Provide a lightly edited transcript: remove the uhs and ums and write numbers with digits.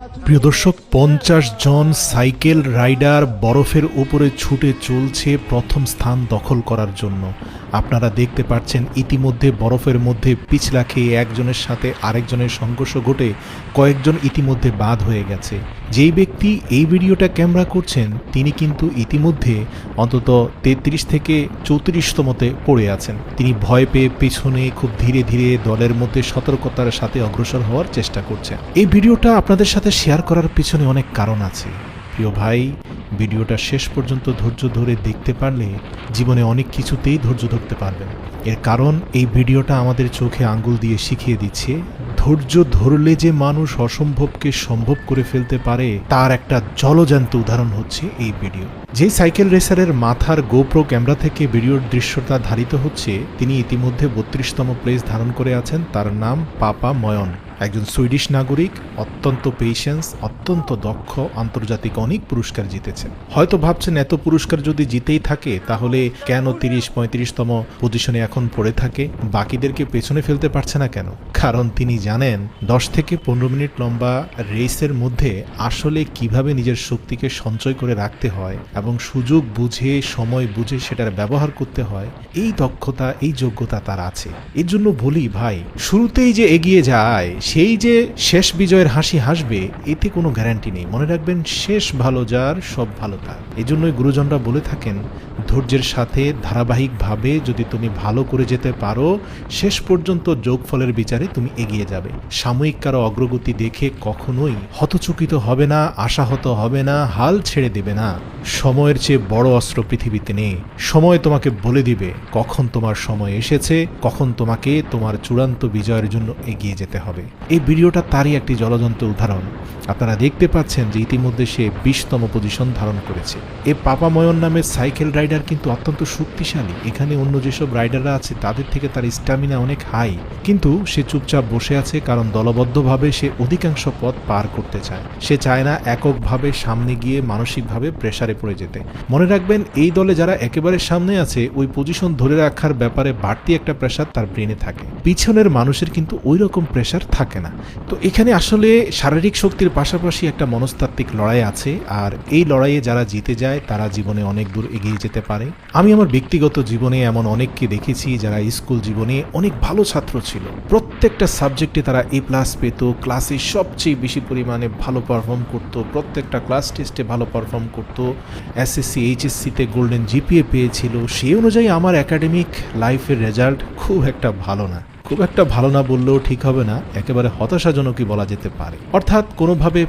প্রিয় দর্শক, 50 জন cycle rider বরফের উপরে ছুটে চলছে প্রথম স্থান দখল করার জন্য। আপনারা দেখতে পাচ্ছেন ইতিমধ্যে বরফের মধ্যে পিছলা খেয়ে একজনের সাথে আরেকজনের সংঘর্ষ ঘটে কয়েকজন ইতিমধ্যে বাদ হয়ে গেছে। যেই ব্যক্তি এই ভিডিওটা ক্যামেরা করছেন তিনি কিন্তু ইতিমধ্যে অন্তত 33 থেকে 34তমতে পড়ে আছেন। তিনি ভয় পেয়ে পেছনে খুব ধীরে ধীরে দলের মধ্যে সতর্কতার সাথে অগ্রসর হওয়ার চেষ্টা করছেন। এই ভিডিওটা আপনাদের সাথে শেয়ার করার পিছনে অনেক কারণ আছে। প্রিয় ভাই, ভিডিওটা শেষ পর্যন্ত ধৈর্য ধরে দেখতে পারলে জীবনে অনেক কিছুতেই ধৈর্য ধরতে পারবেন। এর কারণ এই ভিডিওটা আমাদের চোখে আঙ্গুল দিয়ে শিখিয়ে দিচ্ছে ধৈর্য ধরলে যে মানুষ অসম্ভবকে সম্ভব করে ফেলতে পারে তার একটা জলজ্যান্ত উদাহরণ হচ্ছে এই ভিডিও। যে সাইকেল রেসারের মাথার গোপ্রো ক্যামেরা থেকে ভিডিওর দৃশ্যটা ধারিত হচ্ছে তিনি ইতিমধ্যে 32তম প্লেস ধারণ করে আছেন। তার নাম পাপা ময়ন, একজন সুইডিশ নাগরিক, অত্যন্ত পেশেন্স, অত্যন্ত দক্ষ, আন্তর্জাতিক অনেক পুরস্কার জিতেছেন। হয়তো ভাবছেন এত পুরস্কার যদি জিতেই থাকে তাহলে কেন 30-35তম পজিশনে এখন পড়ে থাকে, বাকিদেরকে পেছনে ফেলতে পারছে না কেন? কারণ তিনি জানেন 10 থেকে 15 মিনিট লম্বা রেসের মধ্যে আসলে কিভাবে নিজের শক্তিকে সঞ্চয় করে রাখতে হয় এবং সুযোগ বুঝে সময় বুঝে সেটার ব্যবহার করতে হয়, এই দক্ষতা এই যোগ্যতা তার আছে। এর জন্য বলি ভাই, শুরুতেই যে এগিয়ে যায় সেই যে শেষ বিজয়ের হাসি হাসবে এতে কোনো গ্যারান্টি নেই। মনে রাখবেন, শেষ ভালো যার সব ভালো তার। এজন্যই গুরুজনরা বলে থাকেন ধৈর্যের সাথে ধারাবাহিকভাবে যদি তুমি ভালো করে যেতে পারো শেষ পর্যন্ত যোগফলের বিচারে তুমি এগিয়ে যাবে। সাময়িক কারো অগ্রগতি দেখে কখনোই হতচকিত হবে না, আশাহত হবে না, হাল ছেড়ে দেবে না। সময়ের চেয়ে বড় অস্ত্র পৃথিবীতে নেই। সময় তোমাকে বলে দিবে কখন তোমার সময় এসেছে, কখন তোমাকে তোমার চূড়ান্ত বিজয়ের জন্য এগিয়ে যেতে হবে। এই ভিডিওটা তারই একটি জলজন্ত উদাহরণ। আপনারা দেখতে পাচ্ছেন যে ইতিমধ্যে সে 20তম পজিশন ধারণ করেছে। এই পাপা ময়ন নামের সাইকেল রাইডার কিন্তু অত্যন্ত শক্তিশালী। এখানে অন্য যেসব রাইডাররা আছে তাদের থেকে তার স্ট্যামিনা অনেক হাই, কিন্তু সে চুপচাপ বসে আছে কারণ দলবদ্ধভাবে সে অধিকাংশ পথ পার করতে চায়। সে চায় না এককভাবে সামনে গিয়ে মানসিকভাবে প্রেসারে পড়ে যেতে। মনে রাখবেন, এই দলে যারা একেবারে সামনে আছে ওই পজিশন ধরে রাখার ব্যাপারে বাড়তি একটা প্রেসার তার ব্রেনে থাকে। পিছনের মানুষের কিন্তু ওই রকম প্রেসার থাকে না। তো এখানে আসলে শারীরিক শক্তির পাশাপাশি একটা মনস্তাত্ত্বিক লড়াই আছে, আর এই লড়াইয়ে যারা জিতে যায় তারা জীবনে অনেক দূর এগিয়ে যেতে পারে। আমি আমার ব্যক্তিগত জীবনে এমন অনেককে দেখেছি যারা স্কুল জীবনে অনেক ভালো ছাত্র ছিল, প্রত্যেকটা সাবজেক্টে তারা A+ পেত, ক্লাসে সবচেয়ে বেশি পরিমাণে ভালো পারফর্ম করত, প্রত্যেকটা ক্লাস টেস্টে ভালো পারফর্ম করত, SSC HSCতে গোল্ডেন GPA পেয়েছিল। সেই অনুযায়ী আমার একাডেমিক লাইফের রেজাল্ট খুব একটা ভালো না। খুব একটা ভালো না বললেও ঠিক হবে না, একেবারে হতাশাজনকই বলা যেতে পারে। অর্থাৎ কোনোভাবে